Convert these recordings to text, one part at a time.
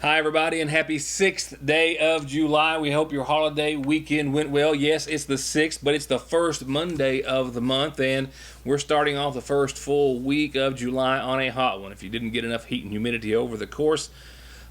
Hi, everybody, and happy 6th day of July. We hope your holiday weekend went well. Yes, it's the 6th, but it's the first Monday of the month, and we're starting off the first full week of July on a hot one. If you didn't get enough heat and humidity over the course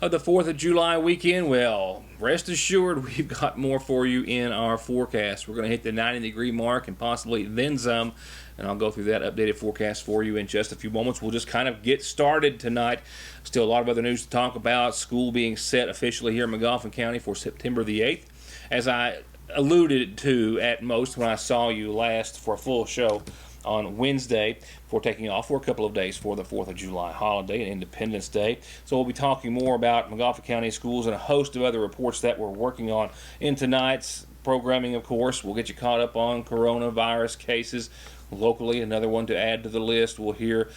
of the 4th of July weekend, well, rest assured we've got more for you in our forecast. We're going to hit the 90-degree mark and possibly then some, and I'll go through that updated forecast for you in just a few moments. We'll just kind of get started tonight. Still a lot of other news to talk about. School being set officially here in McGoffin County for September the 8th. As I alluded to at most when I saw you last for a full show on Wednesday, before taking off for a couple of days for the 4th of July holiday and Independence Day. So we'll be talking more about McGoffin County schools and a host of other reports that we're working on in tonight's programming, of course. We'll get you caught up on coronavirus cases locally, another one to add to the list. We'll hear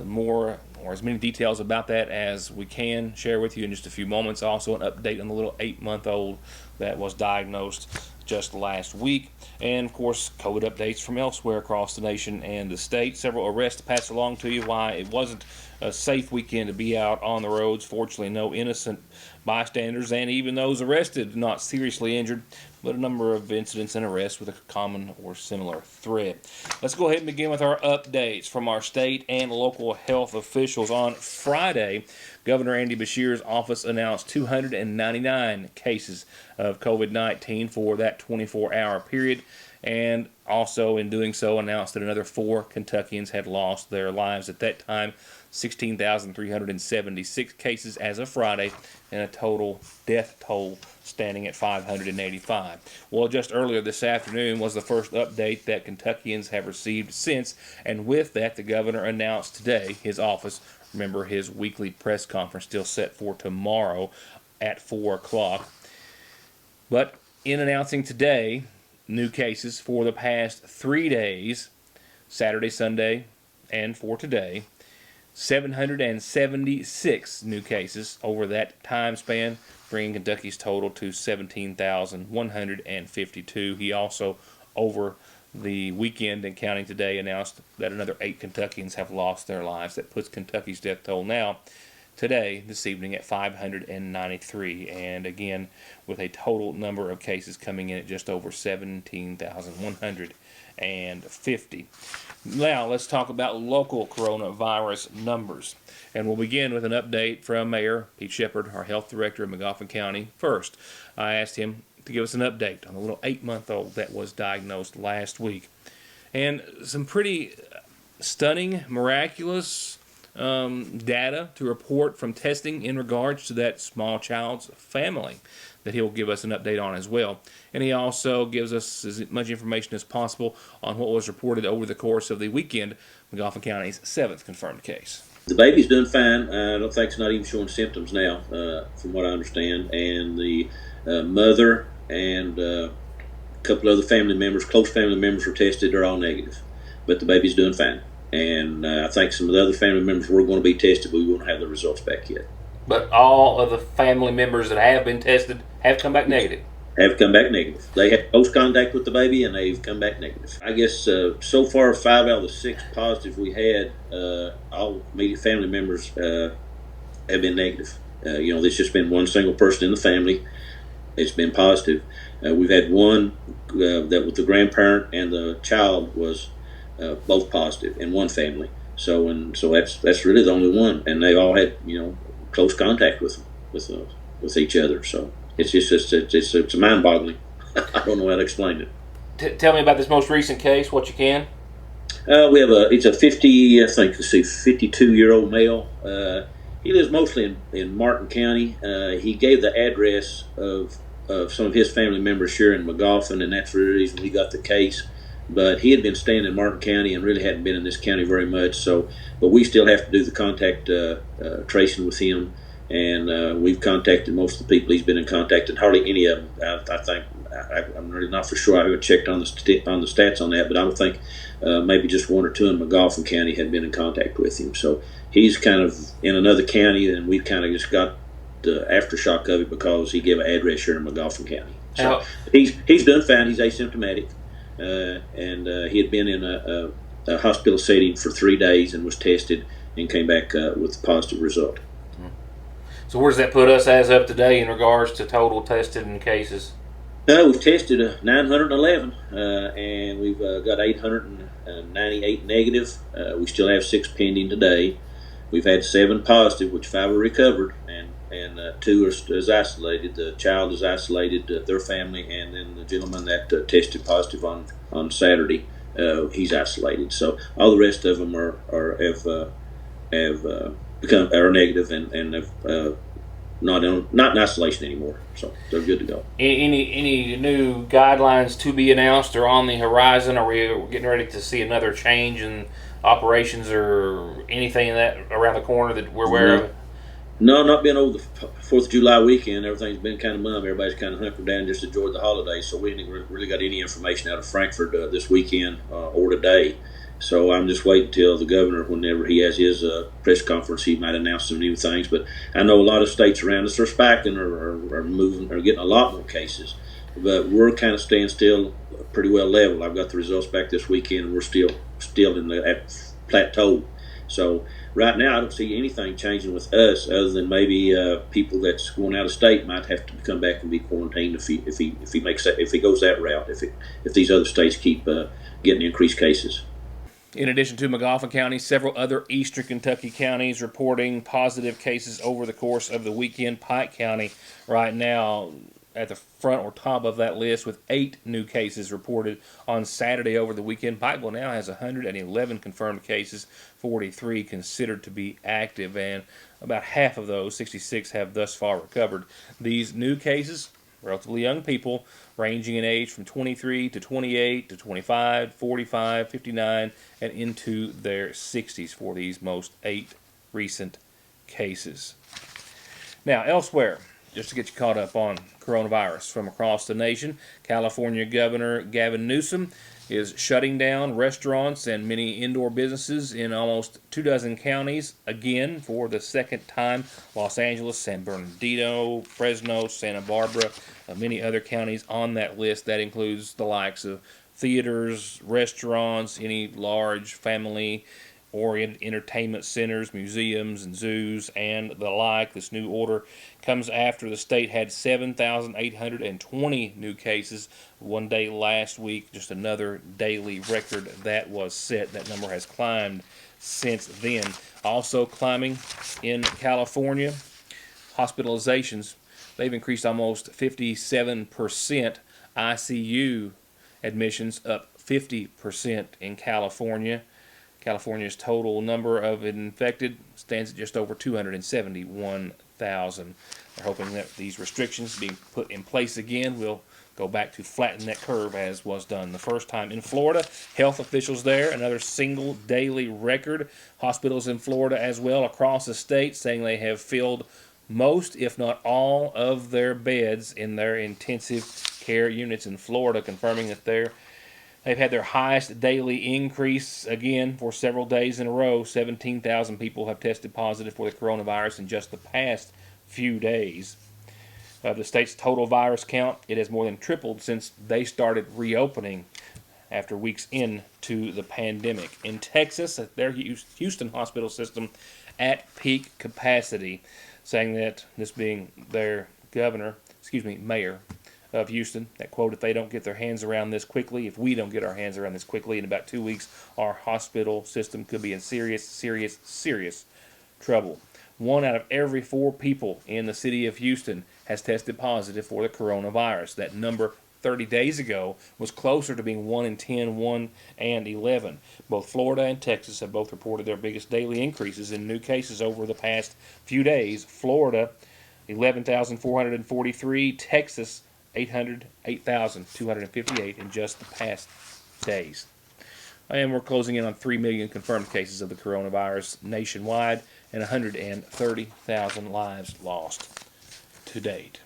more or as many details about that as we can share with you in just a few moments. Also an update on the little 8-month-old that was diagnosed just last week. And, of course, COVID updates from elsewhere across the nation and the state. Several arrests to pass along to you, why it wasn't a safe weekend to be out on the roads. Fortunately, no innocent bystanders, and even those arrested not seriously injured, but a number of incidents and arrests with a common or similar threat. Let's go ahead and begin with our updates from our state and local health officials. On Friday, Governor Andy Beshear's office announced 299 cases of COVID-19 for that 24-hour period, and also in doing so announced that another 4 Kentuckians had lost their lives. At that time, 16,376 cases as of Friday, and a total death toll standing at 585. Well, just earlier this afternoon was the first update that Kentuckians have received since, and with that, the governor announced today his office, remember his weekly press conference still set for tomorrow at 4 o'clock. But in announcing today new cases for the past 3 days, Saturday, Sunday, and for today, 776 new cases over that time span, bringing Kentucky's total to 17,152. He also, over the weekend and counting today, announced that another 8 Kentuckians have lost their lives. That puts Kentucky's death toll now, today, this evening, at 593. And again, with a total number of cases coming in at just over 17,150. Now, let's talk about local coronavirus numbers. And we'll begin with an update from Mayor Pete Shepard, our health director of McGoffin County. First, I asked him to give us an update on the little 8-month-old that was diagnosed last week. And some pretty stunning, miraculous data to report from testing in regards to that small child's family that he'll give us an update on as well. And he also gives us as much information as possible on what was reported over the course of the weekend, McGoffin County's 7th confirmed case. The baby's doing fine. I don't think it's not even showing symptoms now, from what I understand. And the mother and a couple other family members, close family members, were tested. They're all negative. But the baby's doing fine. And I think some of the other family members were going to be tested, but we won't have the results back yet. But all of the family members that have been tested have come back negative. Have come back negative. They had close contact with the baby, and they've come back negative. I guess so far, 5 out of the 6 positives we had, all immediate family members have been negative. There's just been one single person in the family. It's been positive. We've had one that with the grandparent and the child was both positive in one family. So that's really the only one, and they all had close contact with each other. So it's mind-boggling. I don't know how to explain it. Tell me about this most recent case, what you can. We have it's a 52-year-old male. He lives mostly in Martin County. He gave the address of some of his family members here in McGoffin, and that's the reason we got the case. But he had been staying in Martin County and really hadn't been in this county very much. But we still have to do the contact tracing with him, and we've contacted most of the people he's been in contact, and hardly any of them. I think I'm really not for sure. I haven't checked on the stats on that, but I would think maybe just 1 or 2 in McGoffin County had been in contact with him. So he's kind of in another county, and we kind of just got the aftershock of it because he gave an address here in McGoffin County. So he's done fine. He's asymptomatic. And he had been in a hospital setting for 3 days and was tested and came back with a positive result. So where does that put us as of today in regards to total tested and cases? We've tested 911, and we've got 898 negative. We still have 6 pending today. We've had 7 positive, which 5 are recovered, and 2 is isolated. The child is isolated, their family, and then the gentleman that tested positive on Saturday, he's isolated. So all the rest of them have become are negative and have not in isolation anymore. So they're good to go. Any new guidelines to be announced or on the horizon? Are we getting ready to see another change in operations or anything in that around the corner that we're aware No, of? no, not been over the Fourth of July weekend. Everything's been kind of mum. Everybody's kind of hunkered down, just enjoyed the holidays. So we haven't really got any information out of Frankfurt this weekend or today. So I'm just waiting till the governor, whenever he has his press conference, he might announce some new things. But I know a lot of states around us are spiking or moving, or getting a lot more cases. But we're kind of staying still, pretty well level. I've got the results back this weekend, and we're still in the at plateau. So right now, I don't see anything changing with us, other than maybe people that's going out of state might have to come back and be quarantined if he goes that route. If these other states keep getting increased cases. In addition to McGoffin County, several other eastern Kentucky counties reporting positive cases over the course of the weekend. Pike County right now at the front or top of that list with 8 new cases reported on Saturday over the weekend. Pikeville now has 111 confirmed cases, 43 considered to be active, and about half of those, 66, have thus far recovered. These new cases, relatively young people, ranging in age from 23 to 28 to 25, 45, 59, and into their 60s for these most 8 recent cases. Now, elsewhere, just to get you caught up on coronavirus from across the nation, California Governor Gavin Newsom is shutting down restaurants and many indoor businesses in almost 24 counties again for the second time. Los Angeles, San Bernardino, Fresno, Santa Barbara, many other counties on that list. That includes the likes of theaters, restaurants, any large family oriented entertainment centers, museums, and zoos, and the like. This new order comes after the state had 7,820 new cases one day last week. Just another daily record that was set. That number has climbed since then. Also climbing in California, hospitalizations. They've increased almost 57%. ICU admissions up 50% in California. California's total number of infected stands at just over 271,000. They're hoping that these restrictions being put in place again will go back to flatten that curve as was done the first time. In Florida, health officials there, another single daily record. Hospitals in Florida as well across the state saying they have filled most, if not all, of their beds in their intensive care units in Florida, confirming that they've had their highest daily increase again for several days in a row. 17,000 people have tested positive for the coronavirus in just the past few days. Of the state's total virus count, it has more than tripled since they started reopening after weeks into the pandemic. In Texas, their Houston hospital system at peak capacity, saying that this being their mayor of Houston, that quote, if they don't get their hands around this quickly, if we don't get our hands around this quickly, in about 2 weeks, our hospital system could be in serious trouble. 1 out of every 4 people in the city of Houston has tested positive for the coronavirus. That number 30 days ago was closer to being 1 in 10, 1 and 11. Both Florida and Texas have both reported their biggest daily increases in new cases over the past few days. Florida, 11,443. Texas, 808,258 in just the past days. And we're closing in on 3 million confirmed cases of the coronavirus nationwide and 130,000 lives lost to date.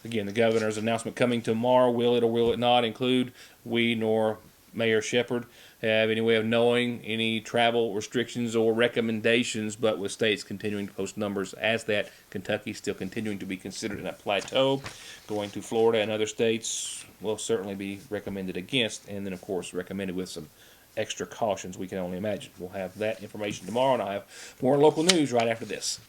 Again, the governor's announcement coming tomorrow. Will it or will it not include we nor Mayor Shepard have any way of knowing any travel restrictions or recommendations, but with states continuing to post numbers as that, Kentucky still continuing to be considered in that plateau. Going to Florida and other states will certainly be recommended against, and then of course recommended with some extra cautions we can only imagine. We'll have that information tomorrow, and I'll have more local news right after this.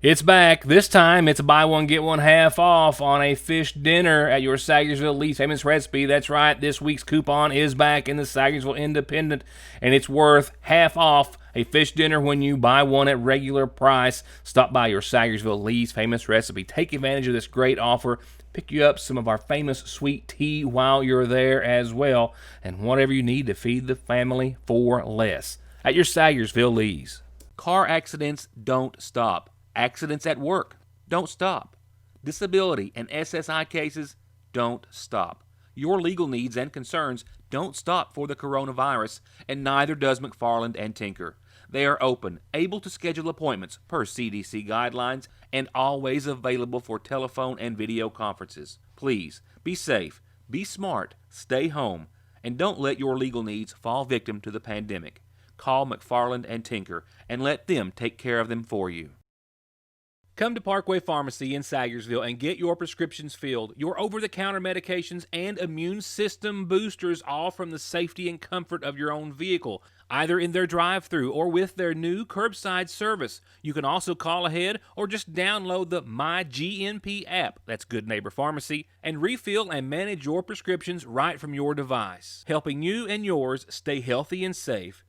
It's back. This time, it's a buy one, get one half off on a fish dinner at your Sagersville least famous recipe. That's right, this week's coupon is back in the Sagersville Independent, and it's worth half off a fish dinner when you buy one at regular price. Stop by your Sagersville least famous recipe. Take advantage of this great offer. Pick you up some of our famous sweet tea while you're there as well, and whatever you need to feed the family for less at your Sagersville Lee's. Car accidents don't stop. Accidents at work don't stop. Disability and SSI cases don't stop. Your legal needs and concerns don't stop for the coronavirus, and neither does McFarland and Tinker. They are open, able to schedule appointments per CDC guidelines, and always available for telephone and video conferences. Please, be safe, be smart, stay home, and don't let your legal needs fall victim to the pandemic. Call McFarland and Tinker and let them take care of them for you. Come to Parkway Pharmacy in Sagersville and get your prescriptions filled, your over-the-counter medications, and immune system boosters, all from the safety and comfort of your own vehicle, either in their drive-thru or with their new curbside service. You can also call ahead or just download the MyGNP app, that's Good Neighbor Pharmacy, and refill and manage your prescriptions right from your device, helping you and yours stay healthy and safe.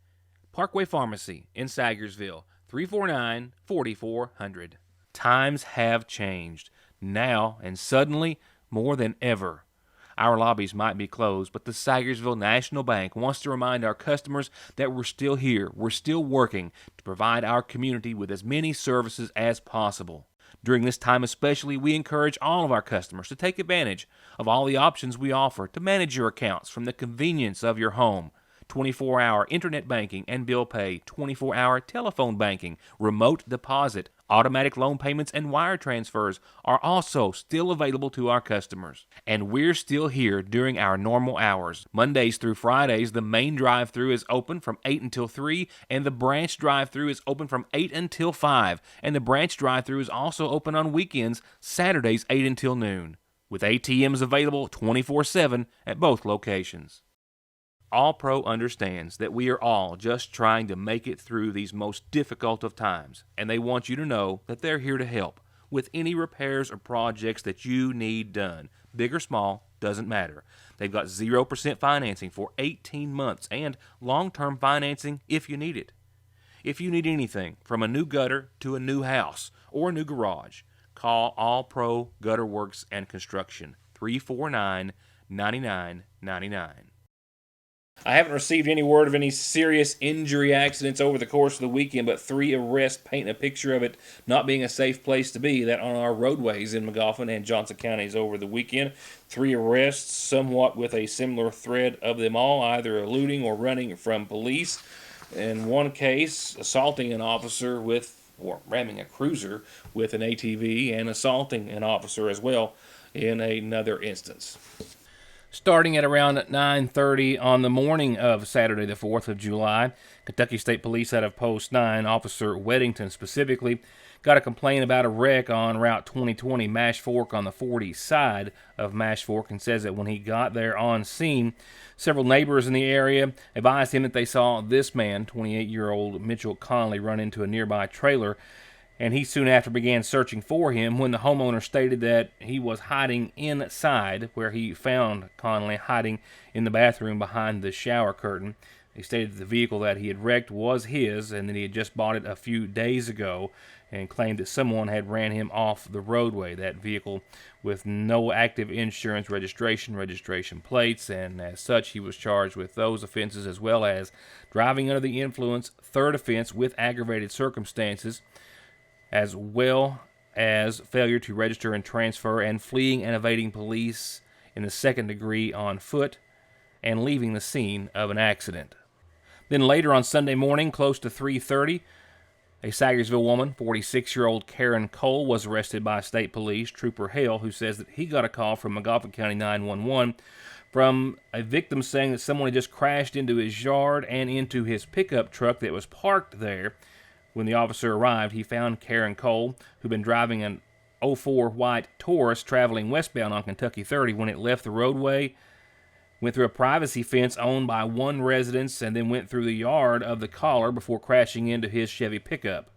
Parkway Pharmacy in Sagersville, 349-4400. Times have changed, now and suddenly more than ever. Our lobbies might be closed, but the Sagersville National Bank wants to remind our customers that we're still here, we're still working to provide our community with as many services as possible. During this time especially, we encourage all of our customers to take advantage of all the options we offer to manage your accounts from the convenience of your home. 24-hour internet banking and bill pay, 24-hour telephone banking, remote deposit, automatic loan payments, and wire transfers are also still available to our customers. And we're still here during our normal hours. Mondays through Fridays, the main drive-thru is open from 8 until 3, and the branch drive-thru is open from 8 until 5. And the branch drive-thru is also open on weekends, Saturdays 8 until noon, with ATMs available 24/7 at both locations. All Pro understands that we are all just trying to make it through these most difficult of times, and they want you to know that they're here to help with any repairs or projects that you need done. Big or small, doesn't matter. They've got 0% financing for 18 months and long-term financing if you need it. If you need anything from a new gutter to a new house or a new garage, call All Pro Gutter Works and Construction, 349-9999. I haven't received any word of any serious injury accidents over the course of the weekend, but 3 arrests paint a picture of it not being a safe place to be, that on our roadways in McGoffin and Johnson counties over the weekend. 3 arrests, somewhat with a similar thread of them all, either eluding or running from police. In one case, assaulting an officer or ramming a cruiser with an ATV, and assaulting an officer as well in another instance. Starting at around 9:30 on the morning of Saturday the 4th of July, Kentucky State Police out of Post 9, Officer Weddington specifically, got a complaint about a wreck on Route 2020 Mash Fork on the 40 side of Mash Fork, and says that when he got there on scene, several neighbors in the area advised him that they saw this man, 28-year-old Mitchell Conley, run into a nearby trailer, and he soon after began searching for him when the homeowner stated that he was hiding inside, where he found Conley hiding in the bathroom behind the shower curtain. He stated that the vehicle that he had wrecked was his and that he had just bought it a few days ago, and claimed that someone had ran him off the roadway. That vehicle with no active insurance registration plates, and as such he was charged with those offenses, as well as driving under the influence, third offense with aggravated circumstances, as well as failure to register and transfer, and fleeing and evading police in the second degree on foot, and leaving the scene of an accident. Then later on Sunday morning, close to 3:30, a Sagersville woman, 46-year-old Karen Cole, was arrested by state police. Trooper Hale, who says that he got a call from McGoffin County 911 from a victim saying that someone had just crashed into his yard and into his pickup truck that was parked there. When the officer arrived, he found Karen Cole, who'd been driving an 04 white Taurus traveling westbound on Kentucky 30 when it left the roadway, went through a privacy fence owned by one residence, and then went through the yard of the caller before crashing into his Chevy pickup.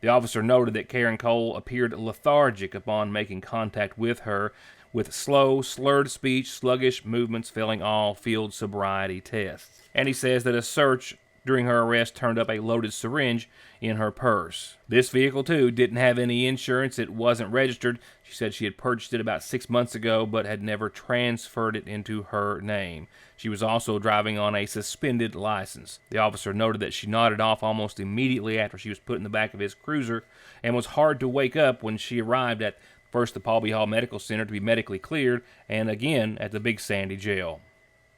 The officer noted that Karen Cole appeared lethargic upon making contact with her, with slow, slurred speech, sluggish movements failing all field sobriety tests. And he says that a search during her arrest turned up a loaded syringe in her purse. This vehicle, too, didn't have any insurance. It wasn't registered. She said she had purchased it about 6 months ago, but had never transferred it into her name. She was also driving on a suspended license. The officer noted that she nodded off almost immediately after she was put in the back of his cruiser and was hard to wake up when she arrived at first the Paul B. Hall Medical Center to be medically cleared, and again at the Big Sandy Jail.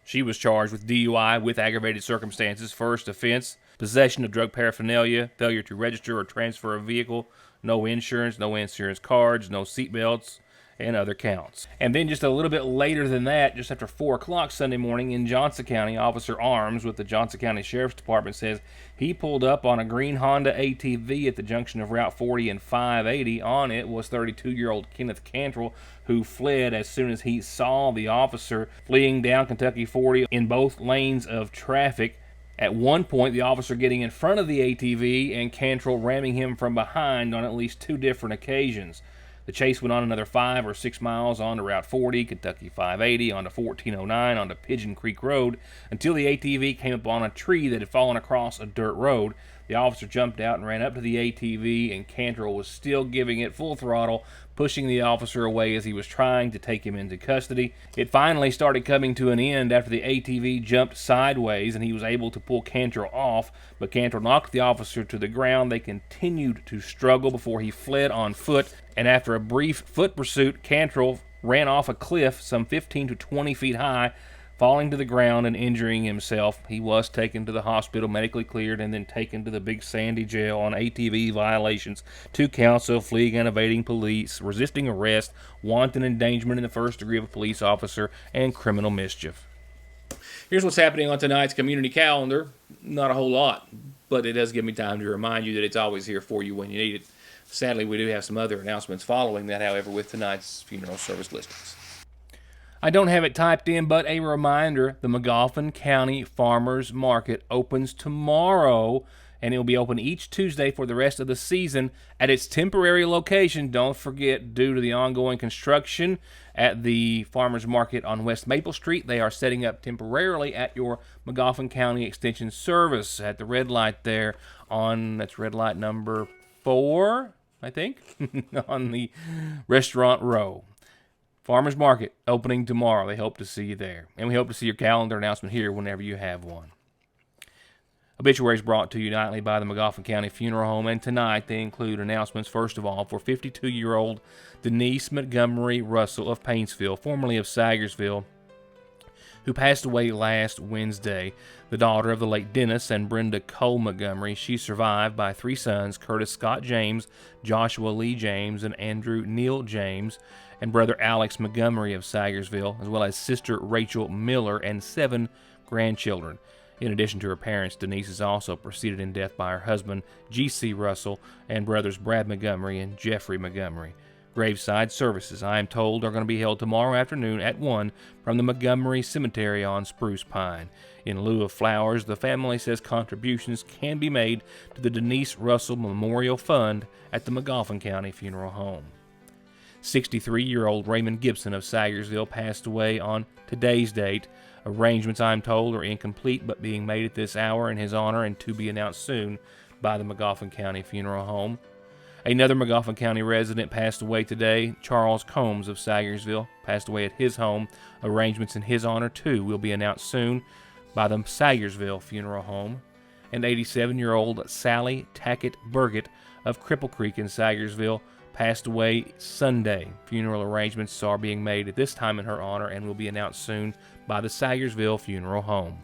She was charged with DUI with aggravated circumstances, first offense, possession of drug paraphernalia, failure to register or transfer a vehicle, no insurance cards, no seatbelts, and other counts. And then just a little bit later than that, just after 4 o'clock Sunday morning in Johnson County, Officer Arms with the Johnson County Sheriff's Department says he pulled up on a green Honda ATV at the junction of Route 40 and 580. On it was 32-year-old Kenneth Cantrell, who fled as soon as he saw the officer fleeing down Kentucky 40 in both lanes of traffic. At one point, the officer getting in front of the ATV and Cantrell ramming him from behind on at least 2 different occasions. The chase went on another 5 or 6 miles onto Route 40, Kentucky 580, onto 1409, onto Pigeon Creek Road, until the ATV came upon a tree that had fallen across a dirt road. The officer jumped out and ran up to the ATV, and Cantrell was still giving it full throttle, pushing the officer away as he was trying to take him into custody. It finally started coming to an end after the ATV jumped sideways, and he was able to pull Cantrell off, but Cantrell knocked the officer to the ground. They continued to struggle before he fled on foot, and after a brief foot pursuit, Cantrell ran off a cliff some 15 to 20 feet high, falling to the ground and injuring himself. He was taken to the hospital, medically cleared, and then taken to the Big Sandy Jail on ATV violations, 2 counts of fleeing and evading police, resisting arrest, wanton endangerment in the first degree of a police officer, and criminal mischief. Here's what's happening on tonight's community calendar. Not a whole lot, but it does give me time to remind you that it's always here for you when you need it. Sadly, we do have some other announcements following that, however, with tonight's funeral service listings. I don't have it typed in, but a reminder, the Magoffin County Farmers Market opens tomorrow, and it will be open each Tuesday for the rest of the season at its temporary location. Don't forget, due to the ongoing construction at the Farmers Market on West Maple Street, they are setting up temporarily at your Magoffin County Extension Service at the red light there that's red light number 4, I think, on the restaurant row. Farmers Market opening tomorrow. They hope to see you there. And we hope to see your calendar announcement here whenever you have one. Obituaries brought to you nightly by the Magoffin County Funeral Home, and tonight they include announcements, first of all, for 52-year-old Denise Montgomery Russell of Paintsville, formerly of Sagersville, who passed away last Wednesday. The daughter of the late Dennis and Brenda Cole Montgomery, she's survived by 3 sons, Curtis Scott James, Joshua Lee James, and Andrew Neal James, and brother Alex Montgomery of Sagersville, as well as sister Rachel Miller and 7 grandchildren. In addition to her parents, Denise is also preceded in death by her husband, G.C. Russell, and brothers Brad Montgomery and Jeffrey Montgomery. Graveside services, I am told, are going to be held tomorrow afternoon at 1 from the Montgomery Cemetery on Spruce Pine. In lieu of flowers, the family says contributions can be made to the Denise Russell Memorial Fund at the Magoffin County Funeral Home. 63-year-old Raymond Gibson of Sagersville passed away on today's date. Arrangements, I'm told, are incomplete but being made at this hour in his honor and to be announced soon by the Magoffin County Funeral Home. Another Magoffin County resident passed away today. Charles Combs of Sagersville passed away at his home. Arrangements in his honor, too, will be announced soon by the Sagersville Funeral Home. And 87-year-old Sally Tackett Burgett of Cripple Creek in Sagersville passed away Sunday. Funeral arrangements are being made at this time in her honor and will be announced soon by the Sagersville Funeral Home.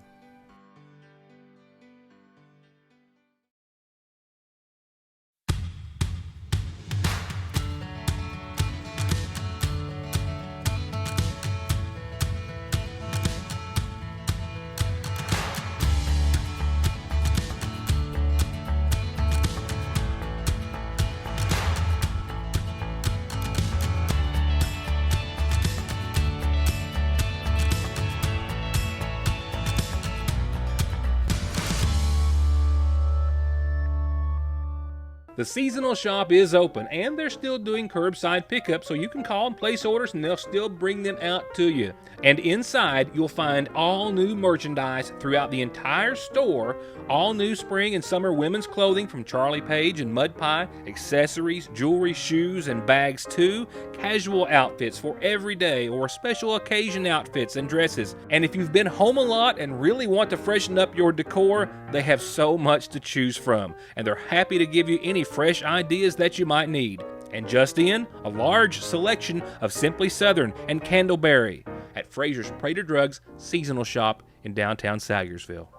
The seasonal shop is open, and they're still doing curbside pickup, so you can call and place orders and they'll still bring them out to you. And inside, you'll find all new merchandise throughout the entire store, all new spring and summer women's clothing from Charlie Page and Mud Pie, accessories, jewelry, shoes, and bags too, casual outfits for everyday or special occasion outfits and dresses. And if you've been home a lot and really want to freshen up your decor, they have so much to choose from, and they're happy to give you any fresh ideas that you might need. And just in, a large selection of Simply Southern and Candleberry at Fraser's Prater Drugs seasonal shop in downtown Salyersville.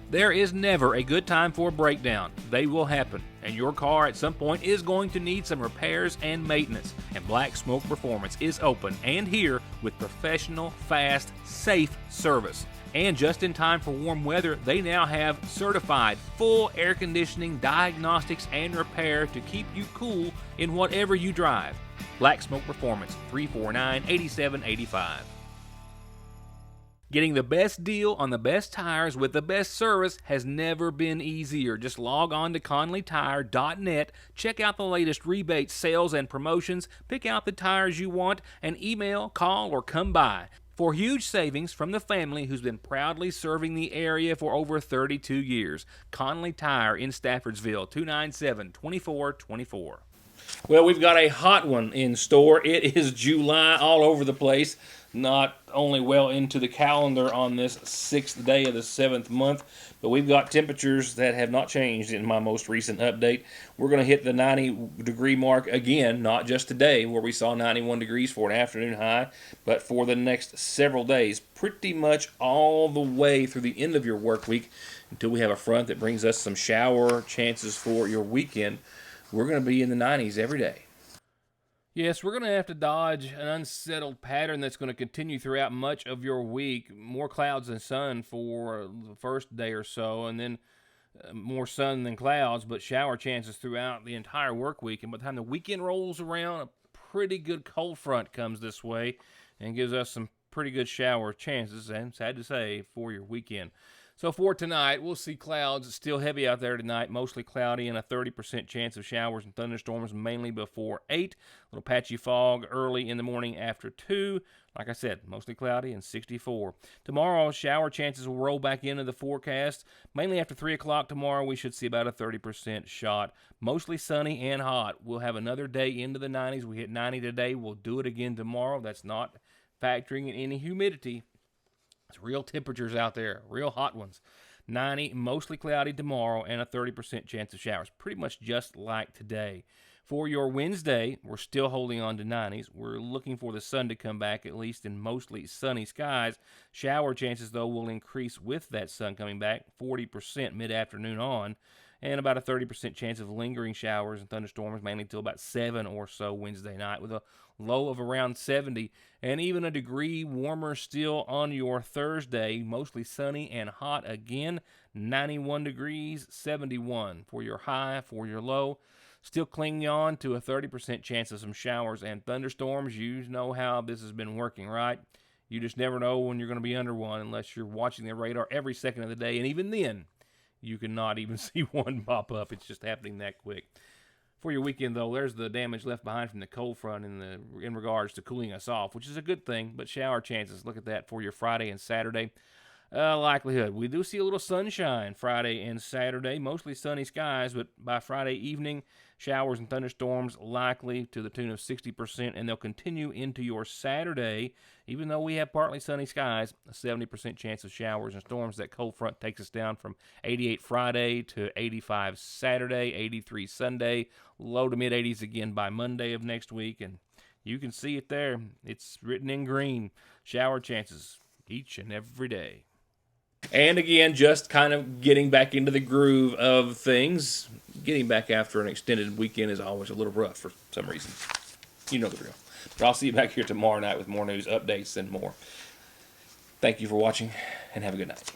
There is never a good time for a breakdown. They will happen, and your car at some point is going to need some repairs and maintenance. And Black Smoke Performance is open and here with professional, fast, safe service. And just in time for warm weather, they now have certified full air conditioning, diagnostics, and repair to keep you cool in whatever you drive. Black Smoke Performance, 349-8785. Getting the best deal on the best tires with the best service has never been easier. Just log on to ConleyTire.net, check out the latest rebates, sales, and promotions, pick out the tires you want, and email, call, or come by. For huge savings from the family who's been proudly serving the area for over 32 years. Conley Tire in Staffordsville, 297-2424. Well, we've got a hot one in store. It is July all over the place. Not only well into the calendar on this 6th day of the 7th month, but we've got temperatures that have not changed in my most recent update. We're going to hit the 90-degree mark again, not just today where we saw 91 degrees for an afternoon high, but for the next several days, pretty much all the way through the end of your work week until we have a front that brings us some shower chances for your weekend. We're going to be in the 90s every day. Yes, we're going to have to dodge an unsettled pattern that's going to continue throughout much of your week. More clouds than sun for the first day or so, and then more sun than clouds, but shower chances throughout the entire work week. And by the time the weekend rolls around, a pretty good cold front comes this way and gives us some pretty good shower chances, and sad to say, for your weekend. So for tonight, we'll see clouds. It's still heavy out there tonight, mostly cloudy, and a 30% chance of showers and thunderstorms mainly before 8. A little patchy fog early in the morning after 2. Like I said, mostly cloudy and 64. Tomorrow, shower chances will roll back into the forecast. Mainly after 3 o'clock tomorrow, we should see about a 30% shot. Mostly sunny and hot. We'll have another day into the 90s. We hit 90 today. We'll do it again tomorrow. That's not factoring in any humidity. It's real temperatures out there, real hot ones. 90, mostly cloudy tomorrow, and a 30% chance of showers. Pretty much just like today. For your Wednesday, we're still holding on to 90s. We're looking for the sun to come back, at least in mostly sunny skies. Shower chances, though, will increase with that sun coming back, 40% mid-afternoon on, and about a 30% chance of lingering showers and thunderstorms, mainly till about 7 or so Wednesday night, with a low of around 70, and even a degree warmer still on your Thursday, mostly sunny and hot again, 91 degrees, 71 for your high, for your low. Still clinging on to a 30% chance of some showers and thunderstorms. You know how this has been working, right? You just never know when you're going to be under one unless you're watching the radar every second of the day, and even then, you cannot even see one pop up. It's just happening that quick. For your weekend, though, there's the damage left behind from the cold front in regards to cooling us off, which is a good thing, but shower chances, look at that for your Friday and Saturday. Likelihood, we do see a little sunshine Friday and Saturday, mostly sunny skies, but by Friday evening, showers and thunderstorms likely to the tune of 60%, and they'll continue into your Saturday, even though we have partly sunny skies, a 70% chance of showers and storms. That cold front takes us down from 88 Friday to 85 Saturday, 83 Sunday, low to mid-80s again by Monday of next week, and you can see it there. It's written in green. Shower chances each and every day. And again, just kind of getting back into the groove of things. Getting back after an extended weekend is always a little rough for some reason. You know the drill. But I'll see you back here tomorrow night with more news, updates, and more. Thank you for watching, and have a good night.